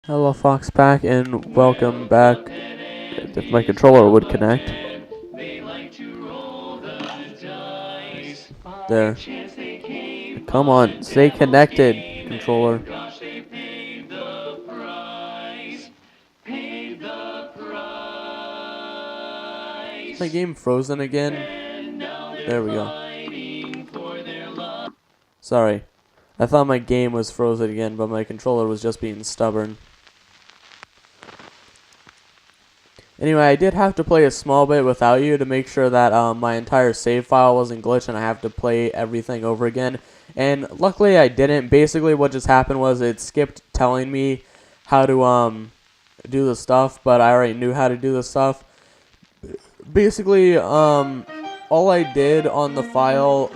Hello Fox Pack and welcome back. If my controller would connect. There. Come on, stay connected, controller. Is my game frozen again? There we go. Sorry. I thought my game was frozen again, but my controller was just being stubborn. Anyway, I did have to play a small bit without you to make sure that my entire save file wasn't glitched and I have to play everything over again. And luckily I didn't. Basically what just happened was it skipped telling me how to do the stuff, but I already knew how to do the stuff. Basically, all I did on the file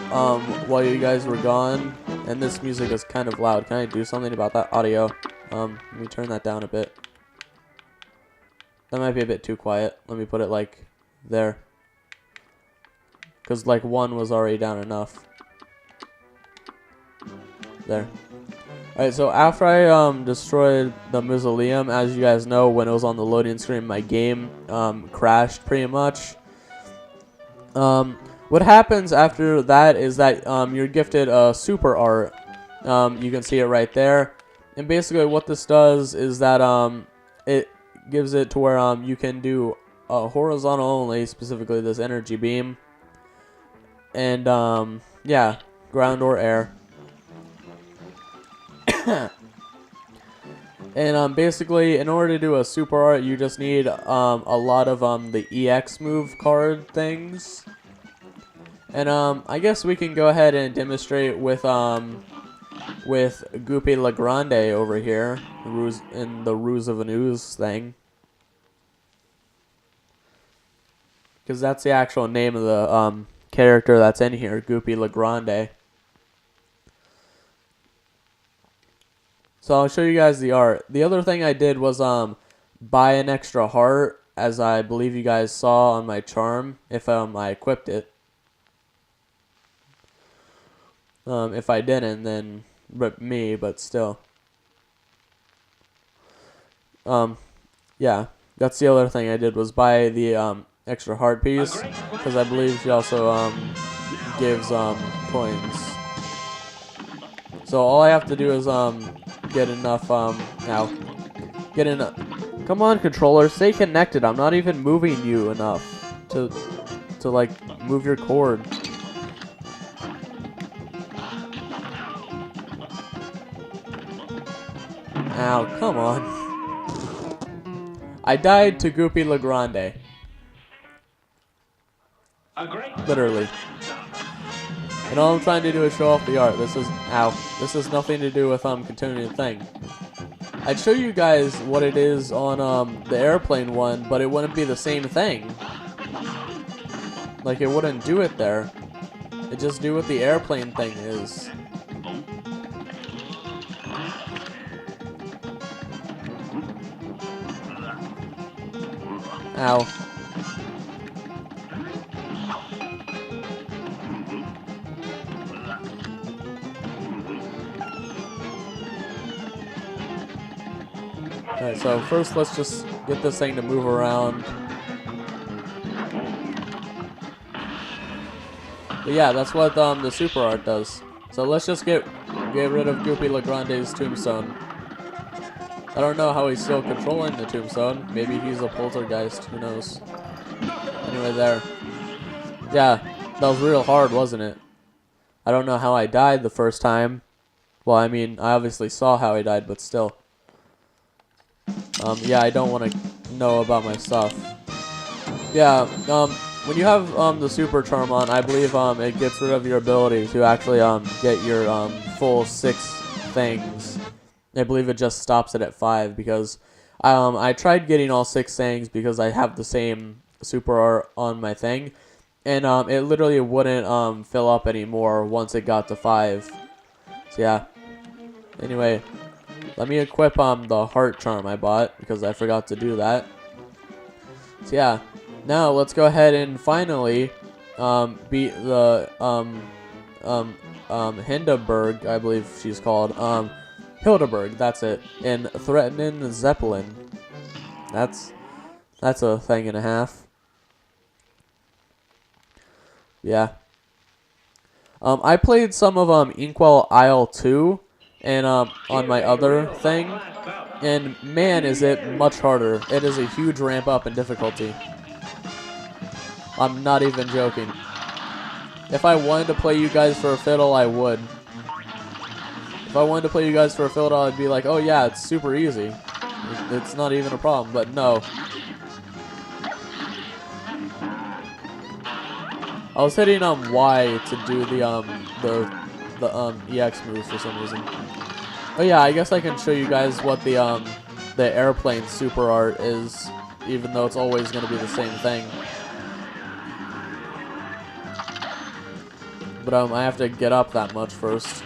while you guys were gone, and this music is kind of loud. Can I do something about that audio? Let me turn that down a bit. That might be a bit too quiet. Let me put it like there. Because like 1 was already down enough. There. Alright, so after I destroyed the mausoleum, as you guys know, when it was on the loading screen, my game crashed pretty much. What happens after that is that you're gifted a super art. You can see it right there. And basically what this does is that it gives it to where you can do horizontal only, specifically this energy beam, and yeah, ground or air. And basically, in order to do a super art, you just need a lot of the EX move card things. And I guess we can go ahead and demonstrate with Goopy Legrande over here, in the Ruse of an Ooze thing. Because that's the actual name of the character that's in here, Goopy Legrande. So I'll show you guys the art. The other thing I did was buy an extra heart, as I believe you guys saw on my charm, if I equipped it. If I didn't, then rip me, but still. Yeah, that's the other thing I did, was buy the extra heart piece, because I believe she also gives coins. So all I have to do is get enough get enough. Come on, controller, stay connected. I'm not even moving you enough to like move your cord. Ow, come on. I died to Goopy Legrande. Literally. And all I'm trying to do is show off the art. This is, ow, this has nothing to do with continuing the thing. I'd show you guys what it is on the airplane one, but it wouldn't be the same thing. Like, it wouldn't do it there. It just do what the airplane thing is. Ow. Alright, so first let's just get this thing to move around. But yeah, that's what the super art does. So let's just get rid of Goopy Legrande's tombstone. I don't know how he's still controlling the tombstone. Maybe he's a poltergeist, who knows. Anyway, there. Yeah, that was real hard, wasn't it? I don't know how I died the first time. Well, I mean, I obviously saw how I died, but still. Yeah, I don't want to know about my stuff. Yeah, when you have the super charm on, I believe it gets rid of your ability to actually get your full 6 things. I believe it just stops it at 5, because I tried getting all 6 things because I have the same super art on my thing, and it literally wouldn't fill up anymore once it got to 5. So yeah. Anyway, let me equip the heart charm I bought, because I forgot to do that. So yeah, now let's go ahead and finally beat the Hindenburg, I believe she's called. Hildeberg, that's it. And threatening Zeppelin. That's a thing and a half. Yeah. I played some of Inkwell Isle 2 and on my other thing, and man, is it much harder. It is a huge ramp up in difficulty. I'm not even joking. If I wanted to play you guys for a fiddle, I would. If I wanted to play you guys for a fiddle, I'd be like, oh yeah, it's super easy. It's not even a problem, but no. I was hitting Y to do the EX moves for some reason. Oh yeah, I guess I can show you guys what the airplane super art is, even though it's always going to be the same thing. But I have to get up that much first.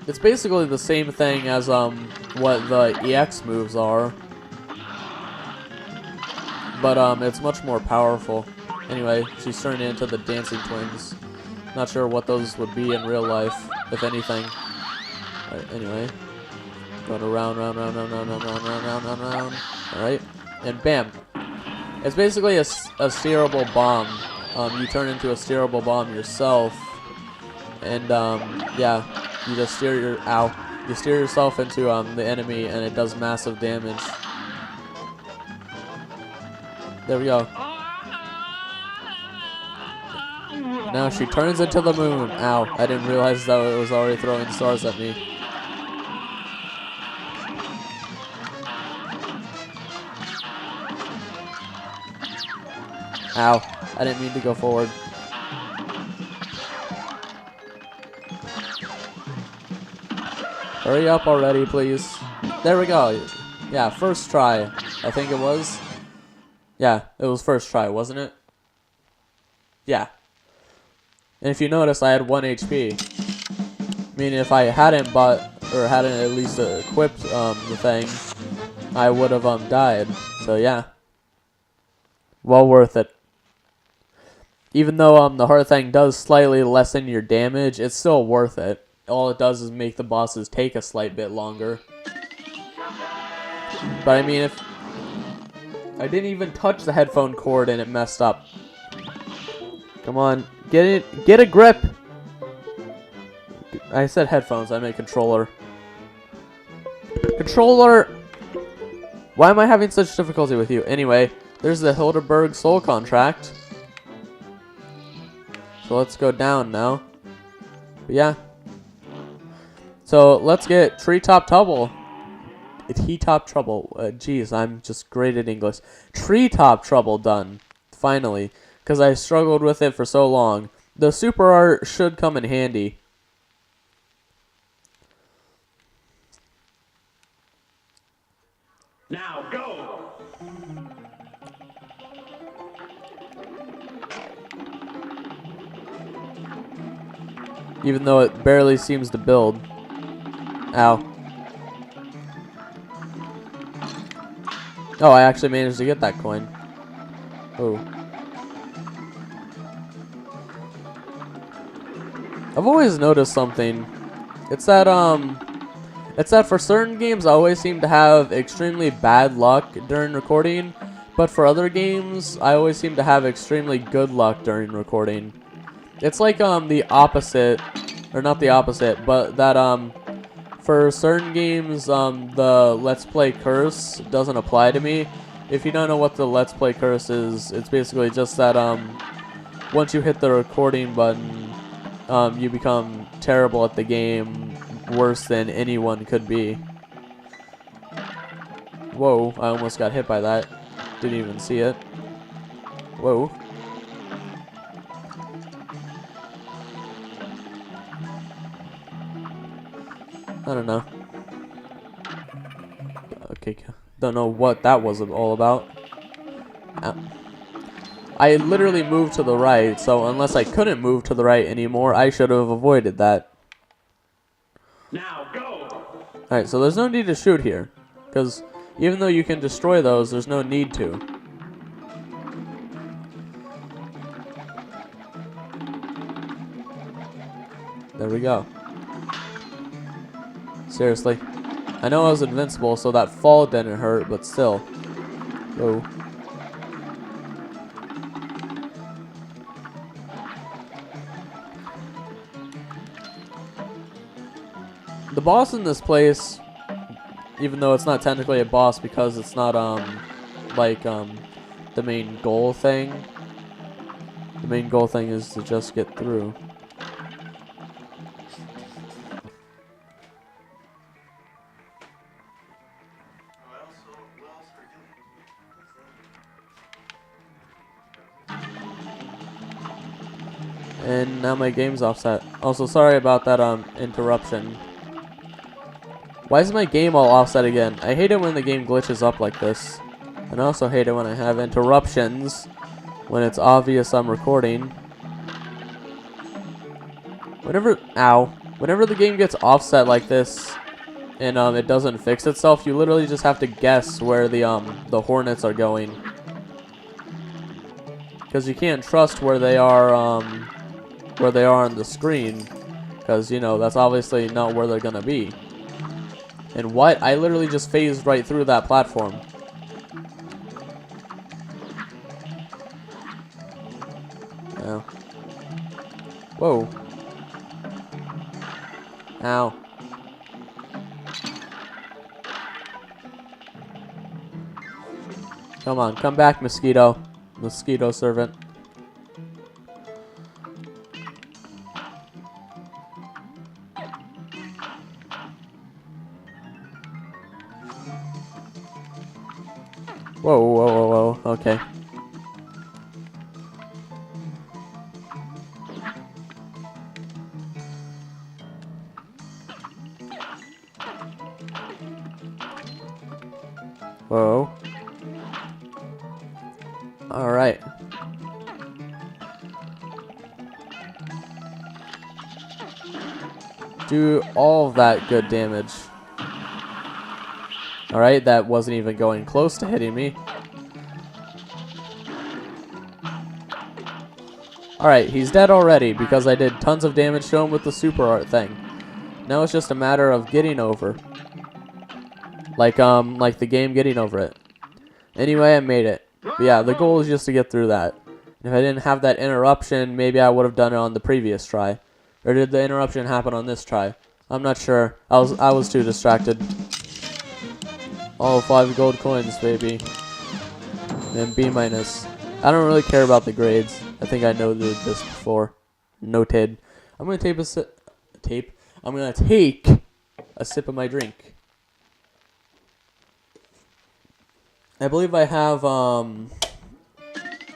It's basically the same thing as what the EX moves are, but it's much more powerful. Anyway, she's turning into the dancing twins. Not sure what those would be in real life, if anything. Right, anyway, going around, round. All right, and bam! It's basically a steerable bomb. You turn into a steerable bomb yourself, and yeah, you just steer yourself into the enemy, and it does massive damage. There we go. Now she turns into the moon. Ow, I didn't realize that it was already throwing stars at me. Ow, I didn't mean to go forward. Hurry up already, please. There we go. Yeah, first try, I think it was. Yeah, it was first try, wasn't it? Yeah. And if you notice, I had 1 HP. Meaning if I hadn't bought, or hadn't at least equipped the thing, I would have died. So yeah. Well worth it. Even though the heart thing does slightly lessen your damage, it's still worth it. All it does is make the bosses take a slight bit longer. But I mean, if I didn't even touch the headphone cord and it messed up. Come on, get a grip. I said headphones, I meant controller. Controller! Why am I having such difficulty with you? Anyway, there's the Hildeberg soul contract. So let's go down now. But yeah. So let's get Treetop Trouble. Treetop Trouble. Jeez, I'm just great at English. Treetop Trouble done. Finally. Because I struggled with it for so long. The super art should come in handy. Now go! Even though it barely seems to build. Ow. Oh, I actually managed to get that coin. Oh. I've always noticed something. It's that for certain games I always seem to have extremely bad luck during recording, but for other games I always seem to have extremely good luck during recording. It's like the opposite, or not the opposite, but that for certain games the Let's Play curse doesn't apply to me. If you don't know what the Let's Play curse is, it's basically just that once you hit the recording button, you become terrible at the game, worse than anyone could be. Whoa, I almost got hit by that. Didn't even see it. Whoa. I don't know. Okay, don't know what that was all about. I literally moved to the right, so unless I couldn't move to the right anymore, I should have avoided that. Now go! Alright, so there's no need to shoot here, because even though you can destroy those, there's no need to. There we go. Seriously. I know I was invincible, so that fall didn't hurt, but still. Whoa. The boss in this place, even though it's not technically a boss because it's not like the main goal thing. The main goal thing is to just get through. And now my game's offset. Also, sorry about that interruption. Why is my game all offset again? I hate it when the game glitches up like this. And I also hate it when I have interruptions when it's obvious I'm recording. Whenever the game gets offset like this and it doesn't fix itself, you literally just have to guess where the hornets are going. Because you can't trust where they are on the screen, because you know that's obviously not where they're gonna be. And what? I literally just phased right through that platform. Ow. Whoa. Ow. Come on, come back, mosquito. Mosquito servant. Whoa, whoa, whoa, whoa, okay. Whoa. Alright. Do all of that good damage. Alright, that wasn't even going close to hitting me. Alright, he's dead already because I did tons of damage to him with the super art thing. Now it's just a matter of getting over. Like the game getting over it. Anyway, I made it. But yeah, the goal is just to get through that. If I didn't have that interruption, maybe I would have done it on the previous try. Or did the interruption happen on this try? I'm not sure. I was too distracted. Oh, 5 gold coins, baby. And B-. I don't really care about the grades. I think I noted this before. Noted. I'm gonna take a sip of my drink. I believe I have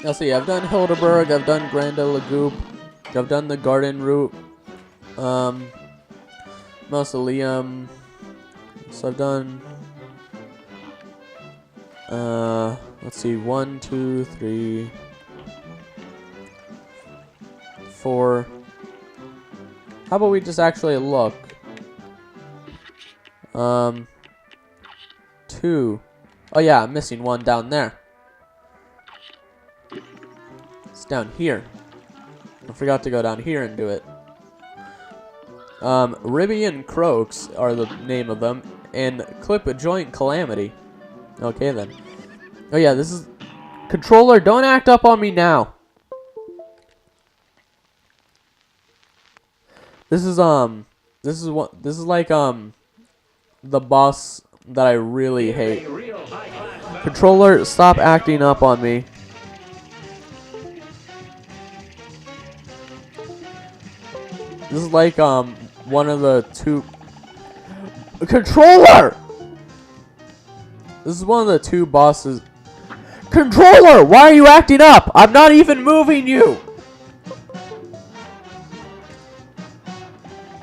let's see, I've done Hildeberg, I've done Grand Lagoop, I've done the Garden Route, Mausoleum. So I've done let's see, 1, 2, 3, 4. How about we just actually look? 2. Oh yeah, I'm missing one down there. It's down here. I forgot to go down here and do it. Ribby and Croaks are the name of them, and Clip a Joint Calamity. Okay then. Oh yeah, this is controller. Don't act up on me now. This is like the boss that I really hate. Controller, stop acting up on me. This is like one of the two controller. This is one of the two bosses. Controller, why are you acting up? I'm not even moving you.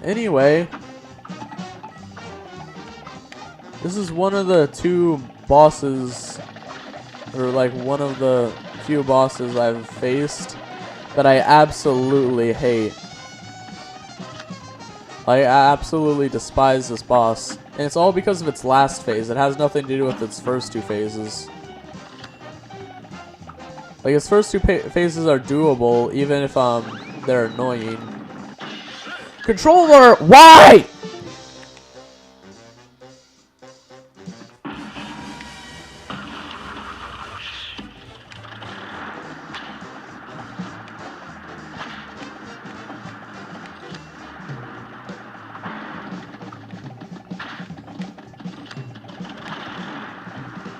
Anyway, this is one of the two bosses, or like one of the few bosses I've faced that I absolutely hate. I absolutely despise this boss, and it's all because of its last phase. It has nothing to do with its first two phases. Like, its first two phases are doable, even if they're annoying. Controller, why?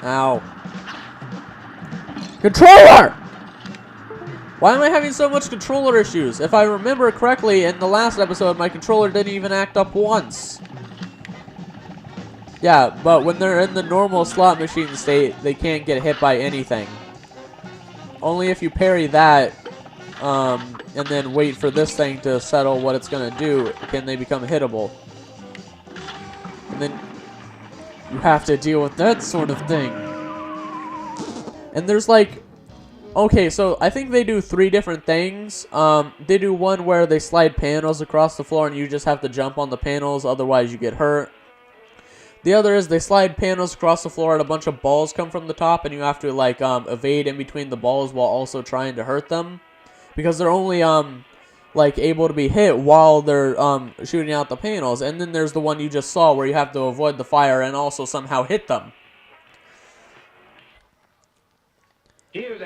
Ow. Controller! Why am I having so much controller issues? If I remember correctly, in the last episode, my controller didn't even act up once. Yeah, but when they're in the normal slot machine state, they can't get hit by anything. Only if you parry that, and then wait for this thing to settle what it's gonna do, can they become hittable. And then you have to deal with that sort of thing. And there's like, okay, so I think they do 3 different things. They do one where they slide panels across the floor and you just have to jump on the panels, otherwise you get hurt. The other is they slide panels across the floor and a bunch of balls come from the top and you have to like evade in between the balls while also trying to hurt them. Because they're only like able to be hit while they're shooting out the panels. And then there's the one you just saw where you have to avoid the fire and also somehow hit them.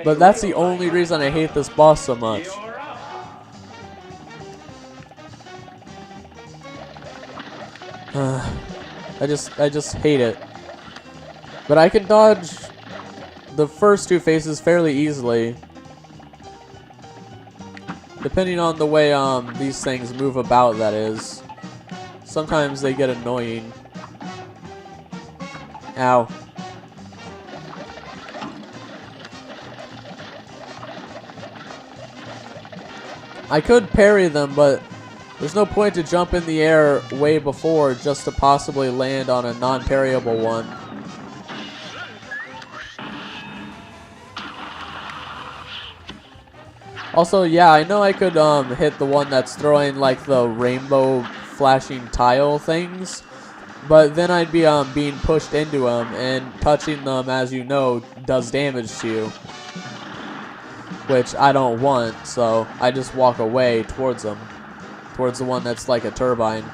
But that's the only reason I hate this boss so much. I just hate it. But I can dodge the first 2 phases fairly easily. Depending on the way these things move about, that is. Sometimes they get annoying. Ow. I could parry them, but there's no point to jump in the air way before just to possibly land on a non-parryable one. Also, yeah, I know I could hit the one that's throwing like the rainbow flashing tile things, but then I'd be being pushed into them, and touching them, as you know, does damage to you. Which I don't want, so I just walk away towards them. Towards the one that's like a turbine.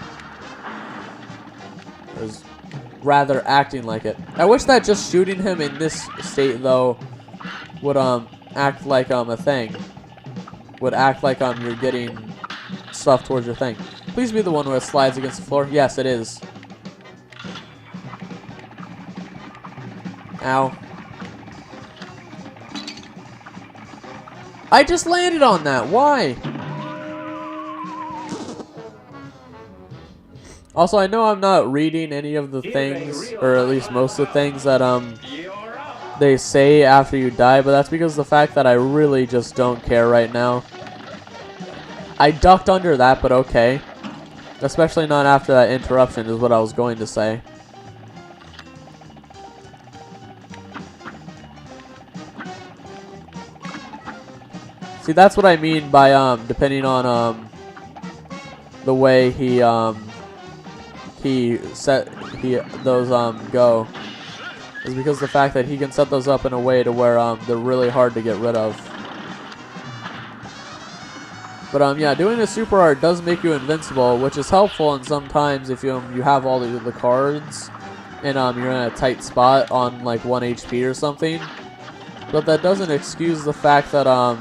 It's rather acting like it. I wish that just shooting him in this state, though, would act like a thing. Would act like you're getting stuff towards your thing. Please be the one where it slides against the floor. Yes, it is. Ow. I just landed on that. Why? Also, I know I'm not reading any of the things, or at least most of the things that they say after you die, but that's because of the fact that I really just don't care right now. I ducked under that, but okay. Especially not after that interruption is what I was going to say. See, that's what I mean by depending on the way those go, is because the fact that he can set those up in a way to where they're really hard to get rid of. But yeah, doing a super art does make you invincible, which is helpful, and sometimes if you have all the cards and you're in a tight spot on like 1 HP or something. But that doesn't excuse the fact that I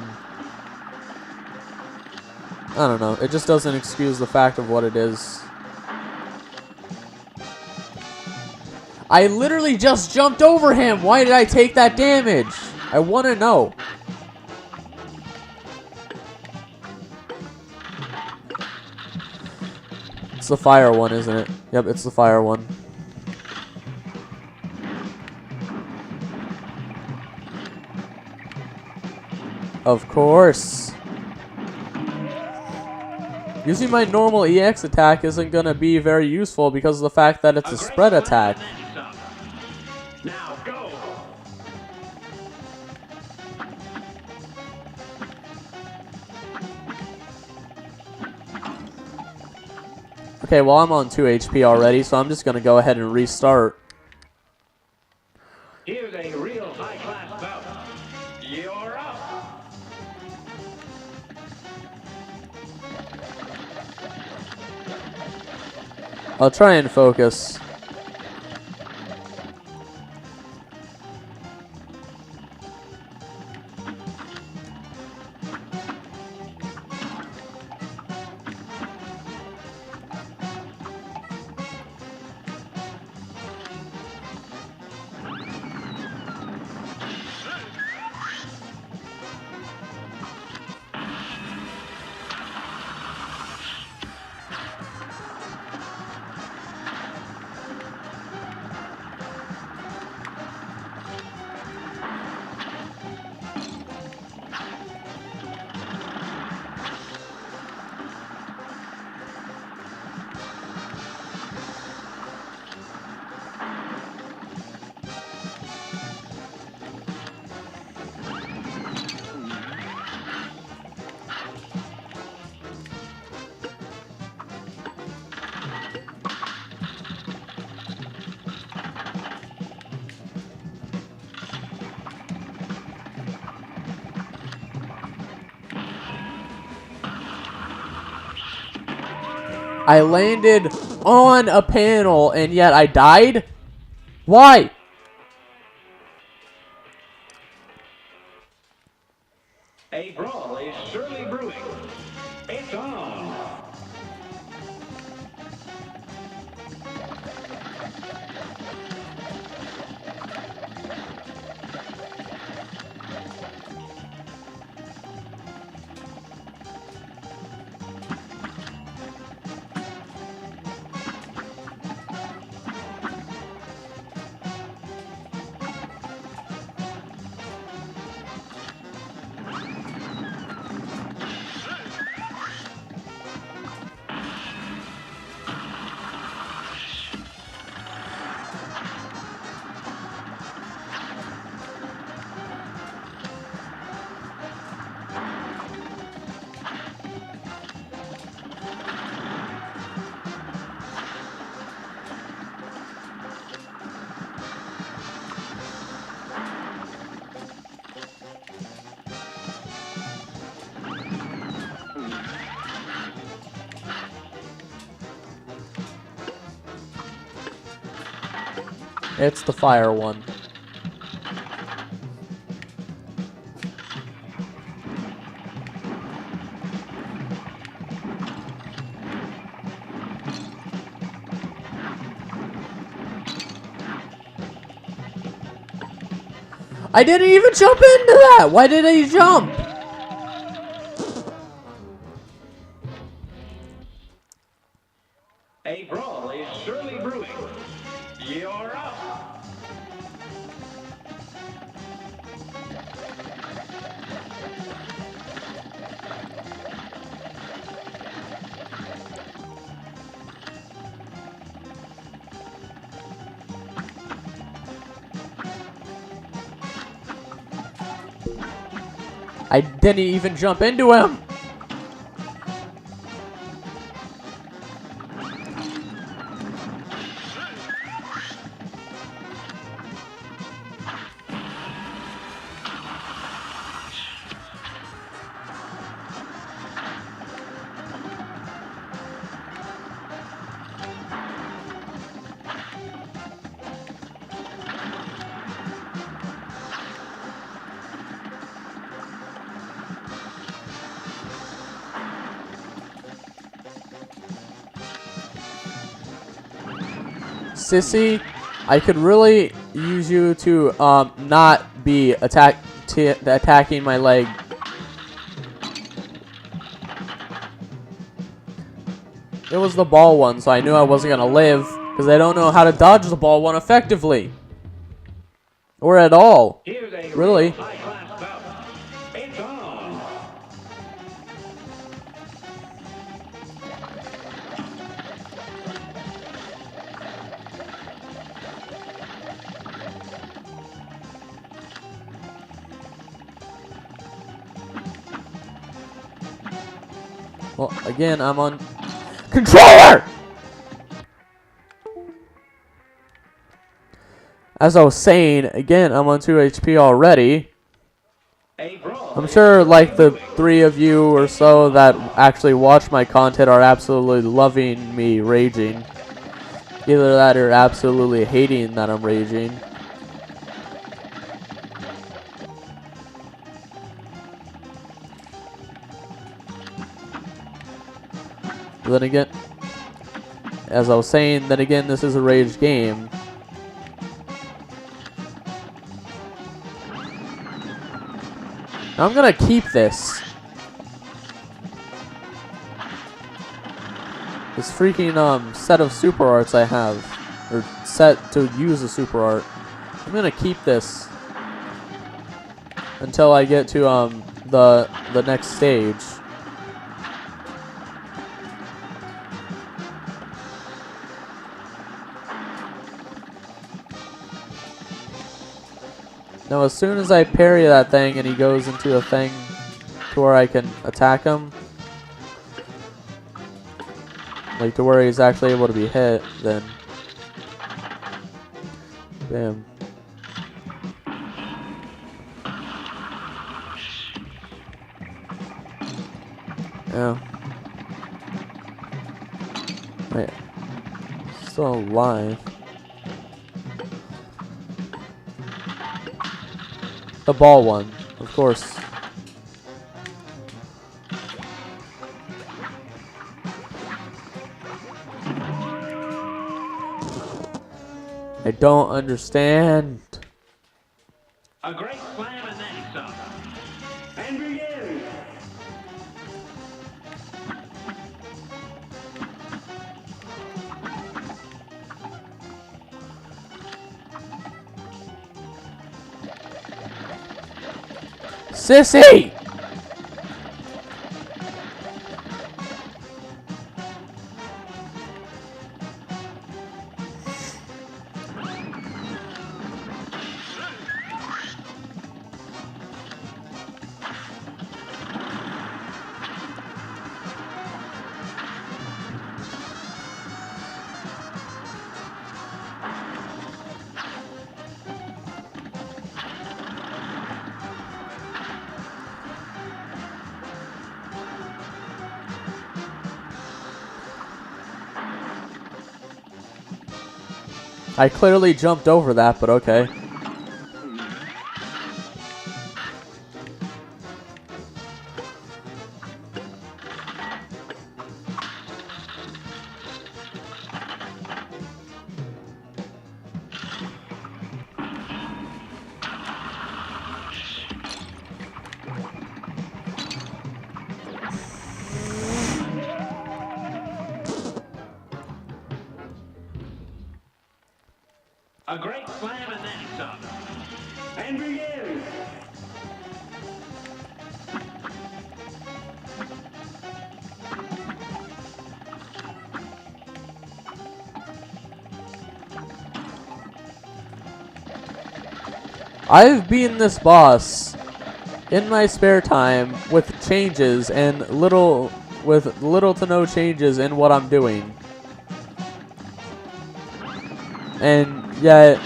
don't know, it just doesn't excuse the fact of what it is. I literally just jumped over him. Why did I take that damage? I want to know. It's the fire one, isn't it? Yep, it's the fire one. Of course. Using my normal EX attack isn't going to be very useful because of the fact that it's a spread attack. Now go. Okay, well, I'm on 2 HP already, so I'm just going to go ahead and restart. Here's a real high-class bout. You're up. I'll try and focus. I landed on a panel and yet I died? Why? A brawl is surely brewing. It's on. It's the fire one. I didn't even jump into that! Why did I jump? A brawl is surely brewing. You're up. I didn't even jump into him! Sissy, I could really use you to not be attacking my leg. It was the ball one, so I knew I wasn't gonna live because I don't know how to dodge the ball one effectively, or at all. Here's a Really. high-class bout. It's on. Well, again, I'm on controller! As I was saying, again, I'm on 2 HP already. A brawl I'm sure, like, the 3 of you or so that actually watch my content are absolutely loving me raging. Either that or absolutely hating that I'm raging. Then again, as I was saying, then again, this is a rage game. I'm gonna keep this. This freaking set of super arts I have, or set to use a super art. I'm gonna keep this until I get to the next stage. Now, as soon as I parry that thing and he goes into a thing to where I can attack him, like to where he's actually able to be hit, then bam. Yeah. Wait. Still alive. The ball one, of course. I don't understand. A great slam and then some. And begin. Sissy! I clearly jumped over that, but okay. A great slam and then some. And begin. I've beaten this boss in my spare time with changes and little to no changes in what I'm doing. And yet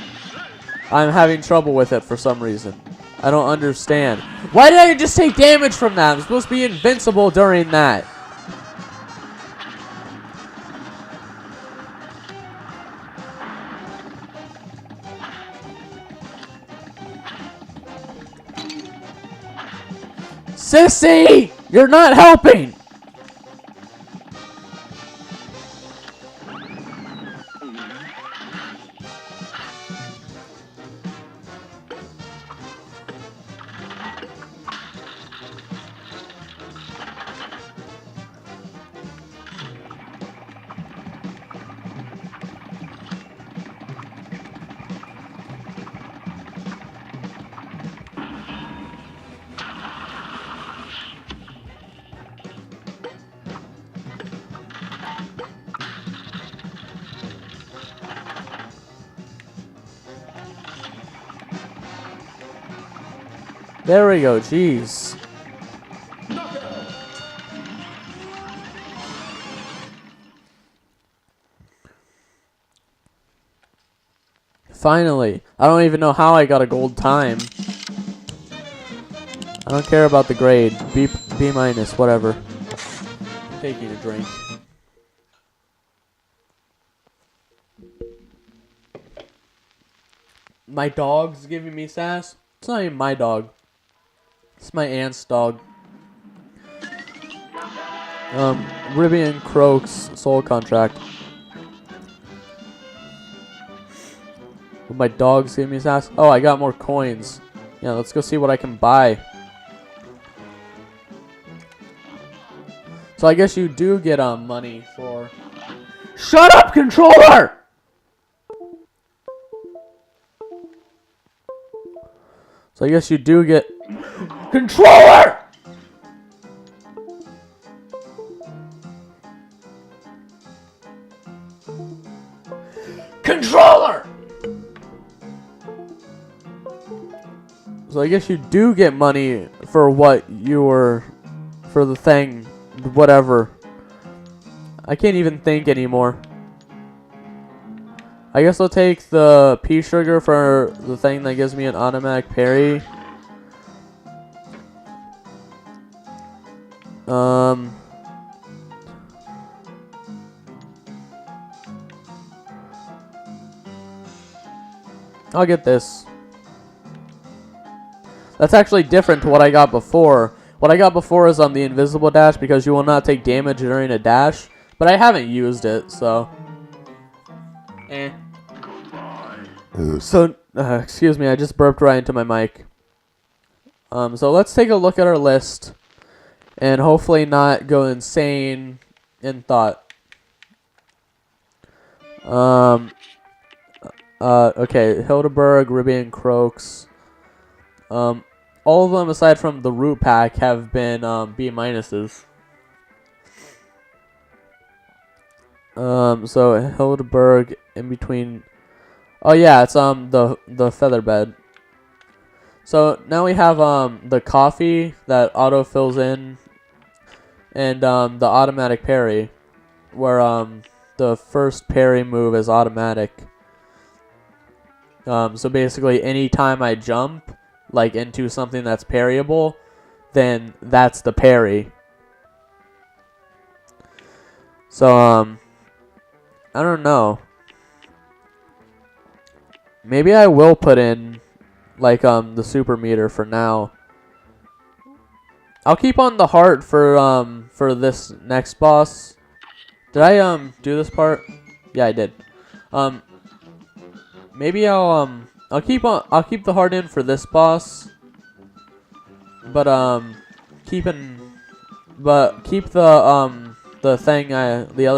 I'm having trouble with it for some reason. I don't understand. Why did I just take damage from that? I'm supposed to be invincible during that. Sissy! You're not helping! There we go, jeez. Finally. I don't even know how I got a gold time. I don't care about the grade. B minus, whatever. I'm taking a drink. My dog's giving me sass. It's not even my dog. It's my aunt's dog. Ribby and Croak's soul contract. But my dog's giving me sass. Oh, I got more coins. Yeah, let's go see what I can buy. So I guess you do get money for... Shut up, controller! So I guess you do get... Controller! Controller! So I guess you do get money for what you were... For the thing. Whatever. I can't even think anymore. I guess I'll take the pea sugar for the thing that gives me an automatic parry. I'll get this. That's actually different to what I got before. What I got before is the invisible dash because you will not take damage during a dash. But I haven't used it, so. So, excuse me, I just burped right into my mic. So let's take a look at our list. And hopefully not go insane in thought. Okay, Hildeberg, Ribian, Croaks. All of them aside from the root pack have been B minuses. So Hildeberg in between. Oh yeah, it's the featherbed. So now we have the coffee that auto fills in, and the automatic parry, where the first parry move is automatic. So basically, anytime I jump like into something that's parryable, then that's the parry. So I don't know. Maybe I will put in like the super meter for now. I'll keep on the heart for this next boss. Did I do this part? Yeah, I did. Maybe I'll keep the heart in for this boss. But keep the other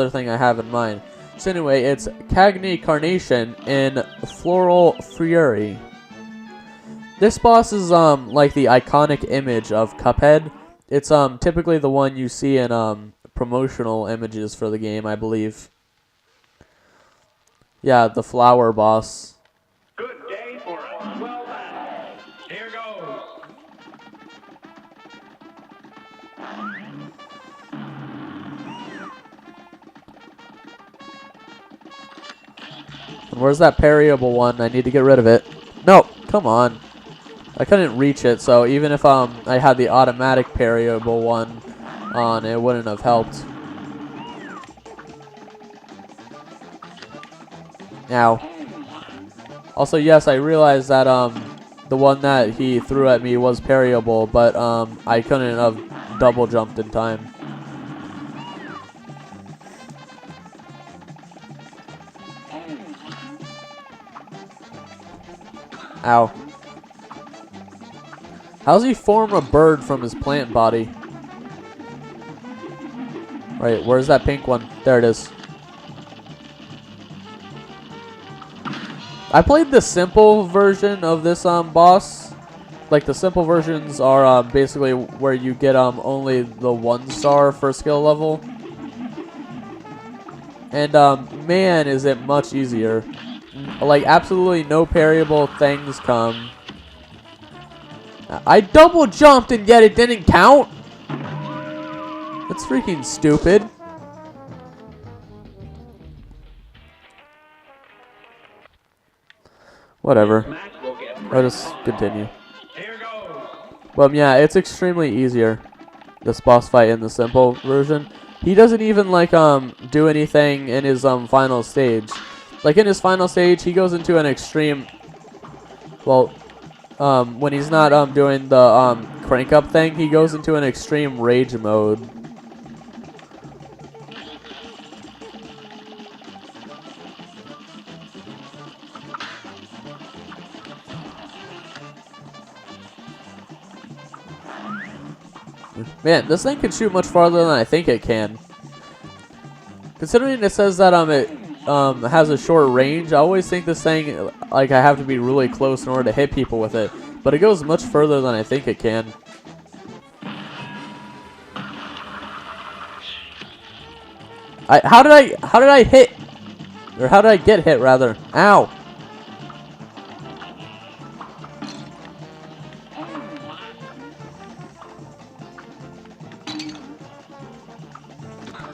thing I have in mind. So anyway, it's Cagney Carnation in Floral Fury. This boss is like the iconic image of Cuphead. It's typically the one you see in promotional images for the game, I believe. Yeah, the flower boss. Good day for us. Well done. Here goes. Where's that parryable one? I need to get rid of it. No, come on. I couldn't reach it, so even if I had the automatic parryable one on, it wouldn't have helped. Now, also yes, I realized that the one that he threw at me was parryable, but I couldn't have double jumped in time. Ow. How's he form a bird from his plant body? Right, where's that pink one? There it is. I played the simple version of this boss. Like the simple versions are basically where you get only the 1-star for skill level. And man, is it much easier. Like absolutely no parryable things come. I double jumped and yet it didn't count? That's freaking stupid. Whatever. I'll just continue. Well, yeah, it's extremely easier, this boss fight in the simple version. He doesn't even like do anything in his final stage. Like in his final stage, he goes into an extreme. Well, when he's not doing the crank up thing, he goes into an extreme rage mode. Man, this thing can shoot much farther than I think it can. Considering it says that it has a short range, I always think this thing, like, I have to be really close in order to hit people with it. But it goes much further than I think it can. How did I hit? Or how did I get hit, rather? Ow!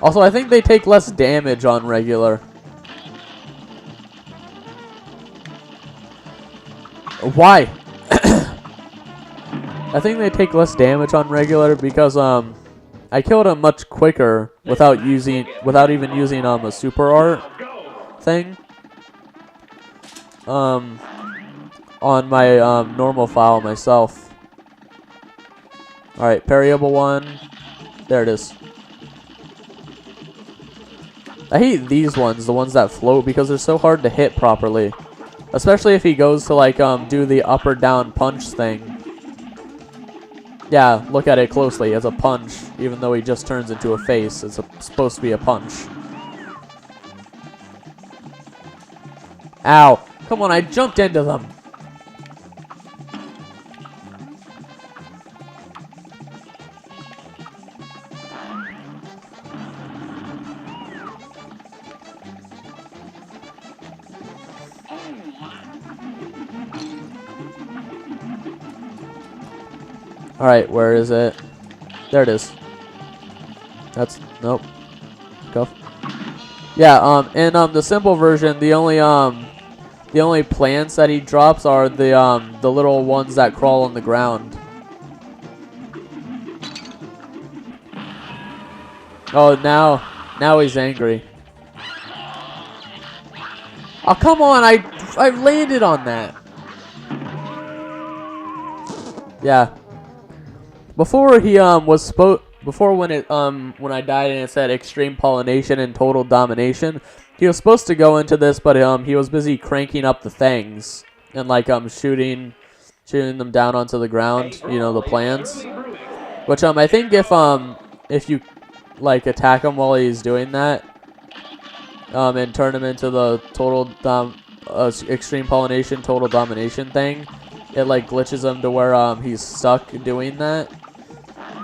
Also, I think they take less damage on regular. Why? I think they take less damage on regular because I killed him much quicker without even using a super art thing. on my normal file myself. Alright, parryable one. There it is. I hate these ones, the ones that float, because they're so hard to hit properly. Especially if he goes to, like, do the up or down punch thing. Yeah, look at it closely. It's a punch, even though he just turns into a face. It's supposed to be a punch. Ow. Come on, I jumped into them. Alright, where is it? There it is. That's, nope. Go. Yeah, in the simple version, the only plants that he drops are the little ones that crawl on the ground. Oh, now he's angry. Oh, come on, I landed on that. Yeah. Before he before when I died and it said extreme pollination and total domination, he was supposed to go into this, but he was busy cranking up the things and like shooting them down onto the ground, you know, the plants. Which I think if you like attack him while he's doing that, and turn him into the total extreme pollination total domination thing, it like glitches him to where he's stuck doing that.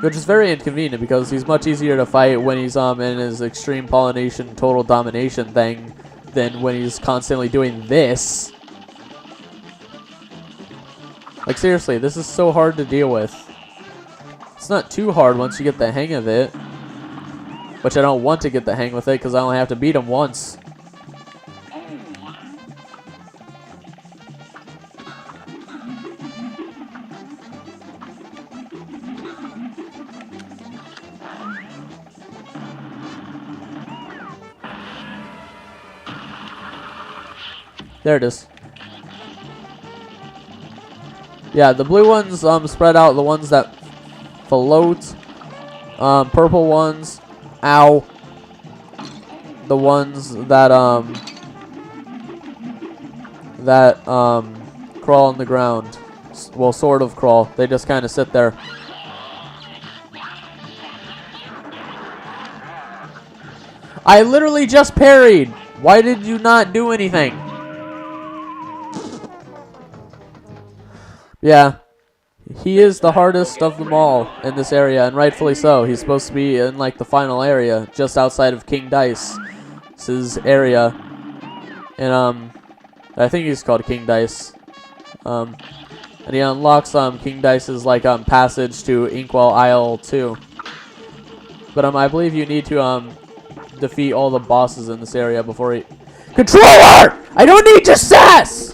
Which is very inconvenient because he's much easier to fight when he's in his extreme pollination total domination thing than when he's constantly doing this. Like seriously, this is so hard to deal with. It's not too hard once you get the hang of it. Which I don't want to get the hang with it because I only have to beat him once. There it is. Yeah, the blue ones spread out. The ones that float. Purple ones. Ow. The ones that crawl on the ground. Well, sort of crawl. They just kind of sit there. I literally just parried. Why did you not do anything? Yeah, he is the hardest of them all in this area, and rightfully so. He's supposed to be in like the final area, just outside of King Dice's area, and I think he's called King Dice. And he unlocks King Dice's like passage to Inkwell Isle 2. But I believe you need to defeat all the bosses in this area before he. Controller! I don't need your sass!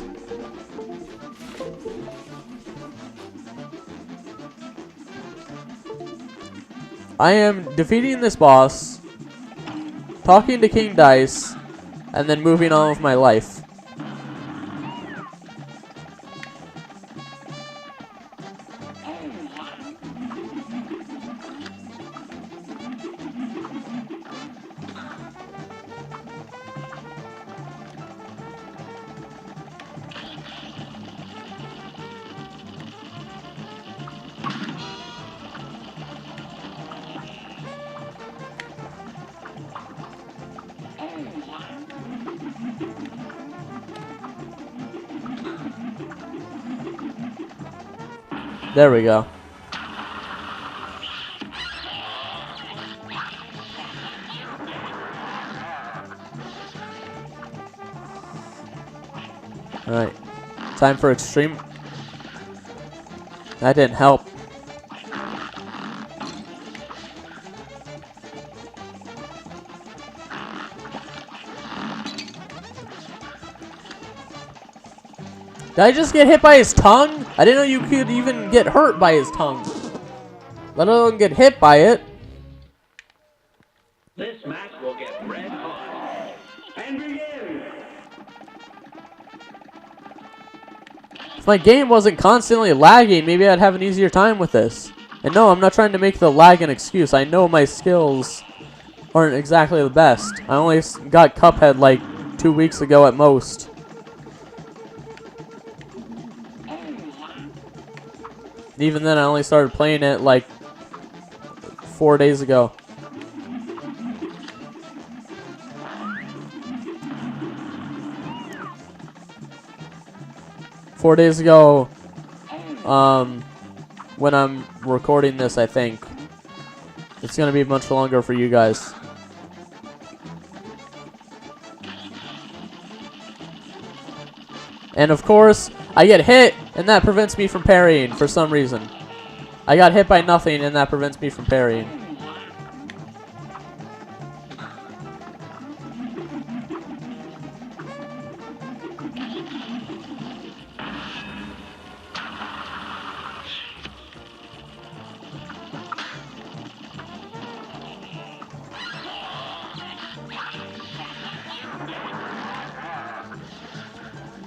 I am defeating this boss, talking to King Dice, and then moving on with my life. There we go. Alright. Time for extreme. That didn't help. Did I just get hit by his tongue? I didn't know you could even get hurt by his tongue. Let alone get hit by it. This match will get red hot. And begin! If my game wasn't constantly lagging, maybe I'd have an easier time with this. And no, I'm not trying to make the lag an excuse. I know my skills aren't exactly the best. I only got Cuphead like 2 weeks ago at most. Even then, I only started playing it like 4 days ago. Four days ago, when I'm recording this, I think. It's going to be much longer for you guys. And of course, I get hit, and that prevents me from parrying for some reason. I got hit by nothing, and that prevents me from parrying.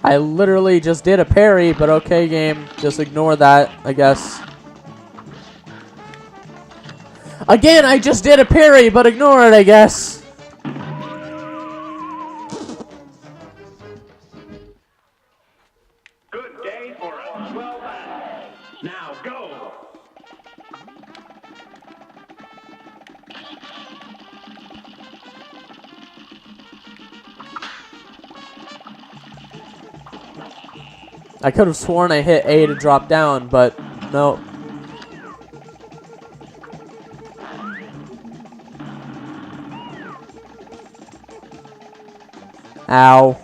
I literally just did a parry, but okay, game. Just ignore that, I guess. Again, I just did a parry, but ignore it, I guess. Good day for a swell battle. Now go. I could have sworn I hit A to drop down, but no. Ow.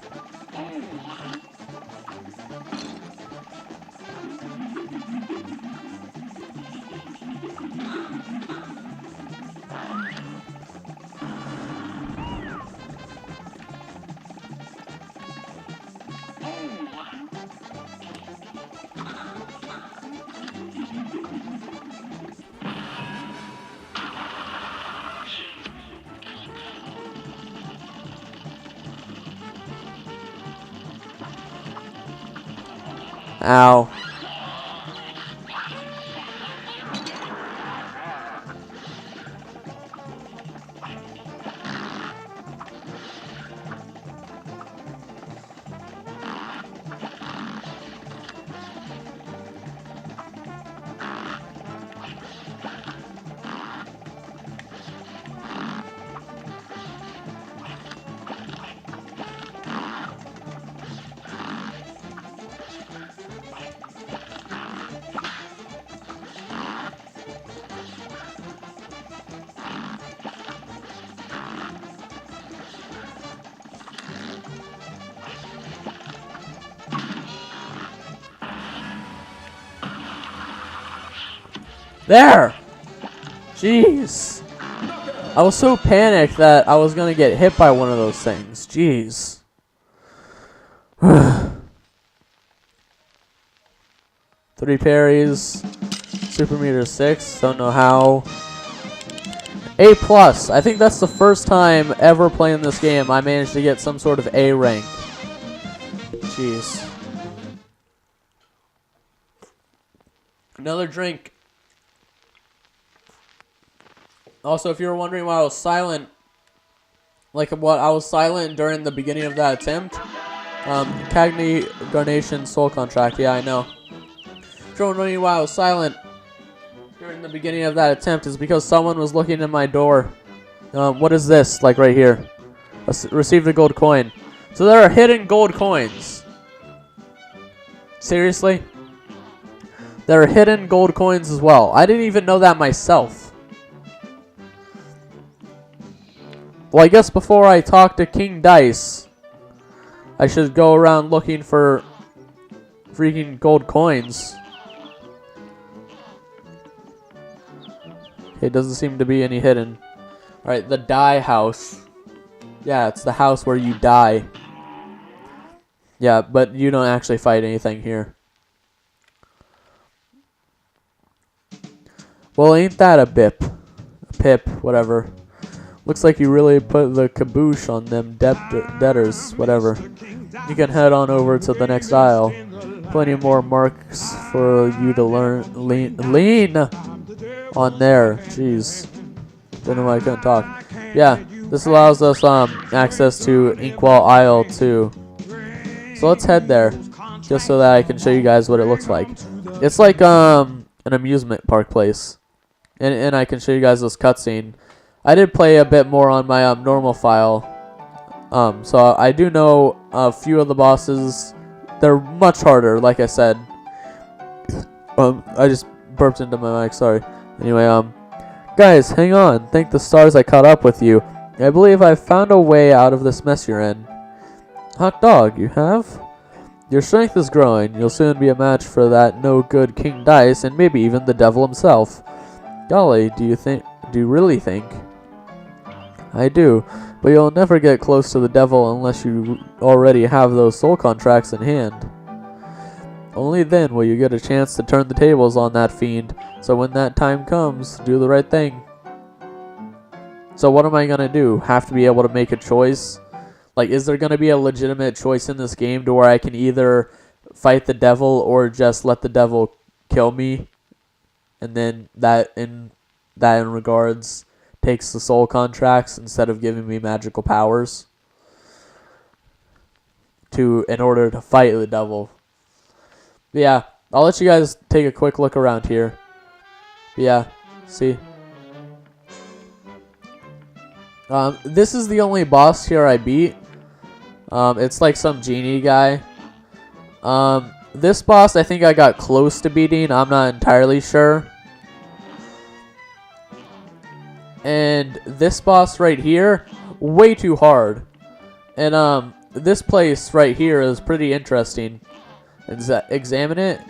Ow. There! Jeez. I was so panicked that I was gonna get hit by one of those things. Jeez. 3 parries. Super meter 6. Don't know how. A+. I think that's the first time ever playing this game I managed to get some sort of A rank. Jeez. Another drink. Also, if you were wondering why I was silent, I was silent during the beginning of that attempt. Cagney Garnation Soul Contract, yeah, I know. If you're wondering why I was silent during the beginning of that attempt, is because someone was looking in my door. What is this? Like right here. Received a gold coin. So there are hidden gold coins. Seriously? There are hidden gold coins as well. I didn't even know that myself. Well, I guess before I talk to King Dice, I should go around looking for freaking gold coins. Okay, doesn't seem to be any hidden. Alright, the die house. Yeah, it's the house where you die. Yeah, but you don't actually fight anything here. Well, ain't that a bip? A pip, whatever. Looks like you really put the caboose on them debtors, whatever. You can head on over to the next aisle. plenty more marks for you to lean on there. Jeez. Don't know why I couldn't talk. Yeah, this allows us access to Inkwell Isle too. So let's head there, just so that I can show you guys what it looks like. It's like an amusement park place, and I can show you guys this cutscene. I did play a bit more on my normal file, so I do know a few of the bosses. They're much harder, like I said. I just burped into my mic. Sorry. Anyway, guys, hang on. Thank the stars I caught up with you. I believe I've found a way out of this mess you're in. Hot dog, you have? Your strength is growing. You'll soon be a match for that no-good King Dice and maybe even the devil himself. Golly, do you really think? I do, but you'll never get close to the devil unless you already have those soul contracts in hand. Only then will you get a chance to turn the tables on that fiend, so when that time comes, do the right thing. So what am I gonna do? Have to be able to make a choice? Like, is there gonna be a legitimate choice in this game to where I can either fight the devil or just let the devil kill me? And then that in regards takes the soul contracts instead of giving me magical powers in order to fight the devil. But yeah, I'll let you guys take a quick look around here. But yeah, see. This is the only boss here I beat. It's like some genie guy. This boss I think I got close to beating. I'm not entirely sure. And this boss right here, way too hard. And this place right here is pretty interesting. Examine it.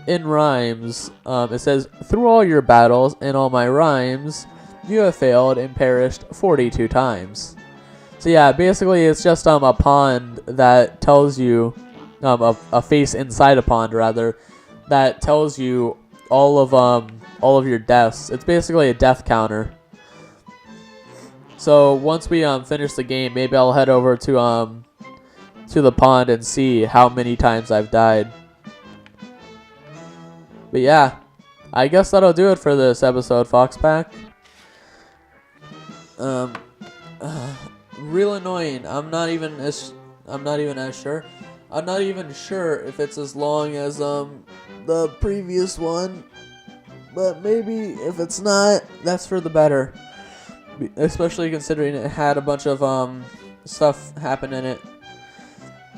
In rhymes, it says, through all your battles and all my rhymes, you have failed and perished 42 times. So yeah, basically it's just a pond that tells you, a face inside a pond rather, that tells you all of your deaths. It's basically a death counter. So once we finish the game, maybe I'll head over to the pond and see how many times I've died. But yeah, I guess that'll do it for this episode, Foxpack. Real annoying. I'm not even sure if it's as long as the previous one, but maybe if it's not, that's for the better. Especially considering it had a bunch of stuff happen in it.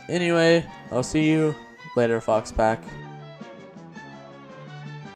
Anyway, I'll see you later, Foxpack.